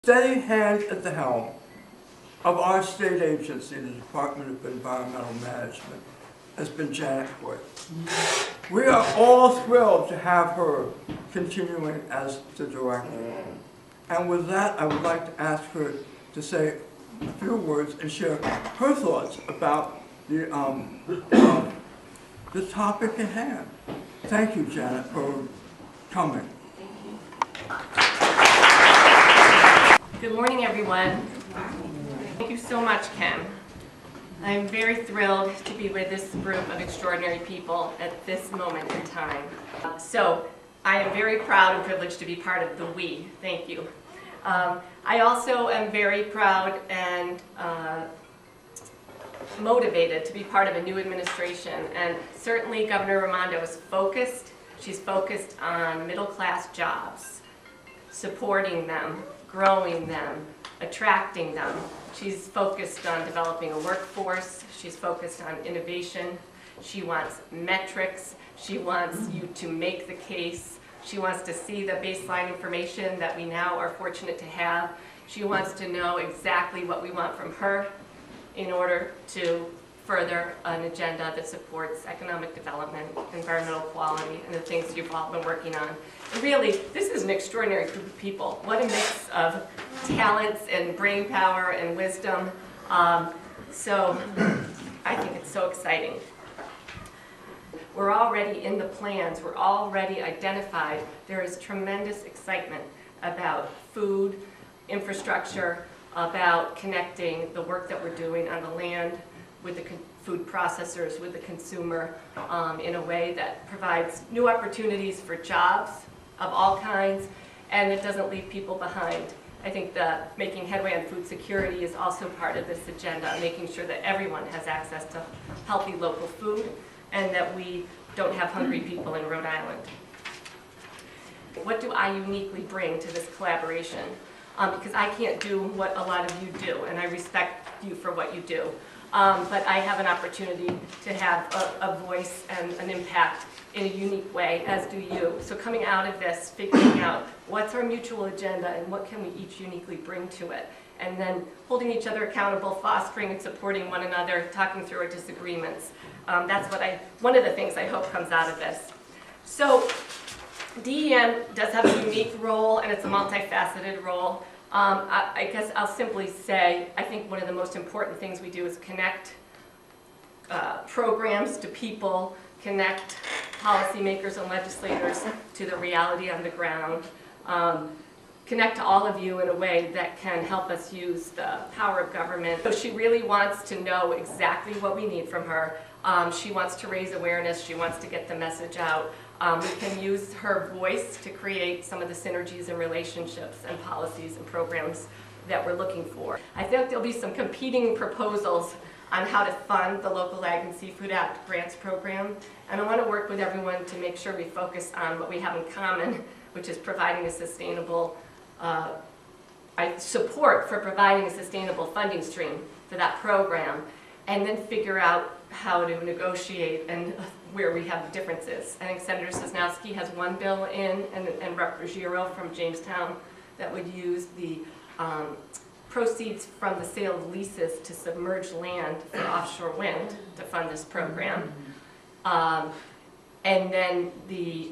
Steady hand at the helm of our state agency, the Department of Environmental Management, has been Janet Coit. We are all thrilled to have her continuing as the director. And with that, I would like to ask her to say a few words and share her thoughts about the topic at hand. Thank you, Janet, for coming. Good morning, everyone. Thank you so much, Ken. I'm very thrilled to be with this group of extraordinary people at this moment in time. So I am very proud and privileged to be part of the we. Thank you. I also am very proud and motivated to be part of a new administration. And certainly Governor Raimondo is focused. She's focused on middle-class jobs, supporting them, growing them, attracting them. She's focused on developing a workforce. She's focused on innovation. She wants metrics. She wants you to make the case. She wants to see the baseline information that we now are fortunate to have. She wants to know exactly what we want from her in order to further an agenda that supports economic development, environmental quality, and the things you've all been working on. And really, this is an extraordinary group of people. What a mix of talents and brain power and wisdom. So I think it's so exciting. We're already in the plans. We're already identified. There is tremendous excitement about food, infrastructure, about connecting the work that we're doing on the land with the food processors, with the consumer, in a way that provides new opportunities for jobs of all kinds, and it doesn't leave people behind. I think that making headway on food security is also part of this agenda, making sure that everyone has access to healthy local food and that we don't have hungry people in Rhode Island. What do I uniquely bring to this collaboration? Because I can't do what a lot of you do, and I respect you for what you do. But I have an opportunity to have a voice and an impact in a unique way, as do you. So coming out of this, figuring out what's our mutual agenda and what can we each uniquely bring to it, and then holding each other accountable, fostering and supporting one another, talking through our disagreements. That's one of the things I hope comes out of this. So DEM does have a unique role, and it's a multifaceted role. I guess I'll simply say, I think one of the most important things we do is connect programs to people, connect policymakers and legislators to the reality on the ground, connect to all of you in a way that can help us use the power of government. So she really wants to know exactly what we need from her. She wants to raise awareness. She wants to get the message out. We can use her voice to create some of the synergies and relationships and policies and programs that we're looking for. I think there'll be some competing proposals on how to fund the Local Ag and Seafood Act grants program. And I want to work with everyone to make sure we focus on what we have in common, which is providing a sustainable, support for providing a sustainable funding stream for that program, and then figure out how to negotiate and where we have differences. I think Senator Sosnowski has one bill in, and Rep. Ruggiero from Jamestown, that would use the proceeds from the sale of leases to submerge land for offshore wind to fund this program. And then the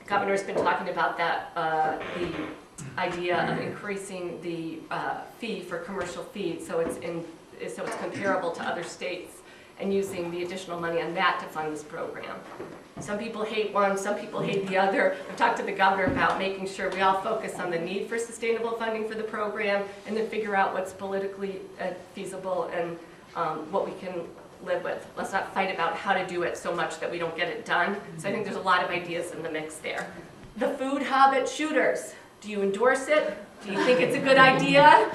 governor's been talking about that, the idea of increasing the fee for commercial feed so it's comparable to other states, and using the additional money on that to fund this program. Some people hate one, some people hate the other. I've talked to the governor about making sure we all focus on the need for sustainable funding for the program, and then figure out what's politically feasible and what we can live with. Let's not fight about how to do it so much that we don't get it done. So I think there's a lot of ideas in the mix there. The food hub at Shooters. Do you endorse it? Do you think it's a good idea?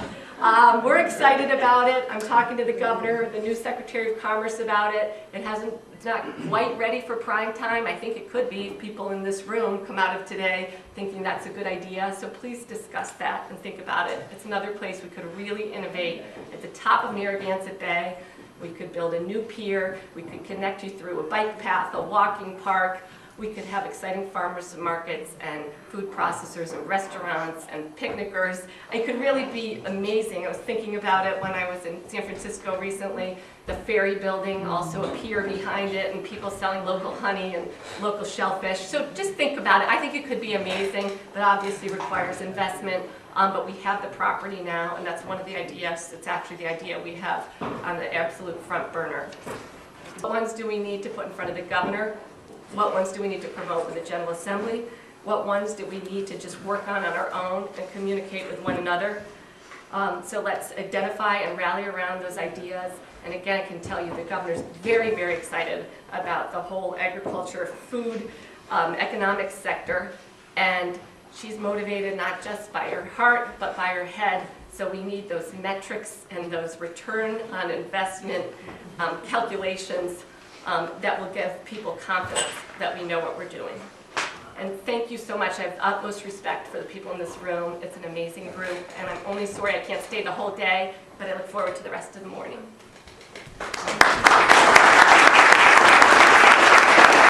We're excited about it. I'm talking to the governor, the new Secretary of Commerce about it. It's not quite ready for prime time. I think it could be. People in this room come out of today thinking that's a good idea. So please discuss that and think about it. It's another place we could really innovate. At the top of Narragansett Bay, we could build a new pier. We could connect you through a bike path, a walking park, we could have exciting farmers markets and food processors and restaurants and picnickers. It could really be amazing. I was thinking about it when I was in San Francisco recently. The ferry building, also a pier behind it, and people selling local honey and local shellfish. So just think about it. I think it could be amazing, but obviously requires investment. But we have the property now, and that's one of the ideas. It's actually the idea we have on the absolute front burner. What ones do we need to put in front of the governor? What ones do we need to promote with the General Assembly? What ones do we need to just work on our own and communicate with one another? So let's identify and rally around those ideas. And again, I can tell you the governor's very, very excited about the whole agriculture, food, economic sector. And she's motivated not just by her heart, but by her head. So we need those metrics and those return on investment calculations that will give people confidence that we know what we're doing. And thank you so much. I have utmost respect for the people in this room. It's an amazing group, and I'm only sorry I can't stay the whole day, but I look forward to the rest of the morning.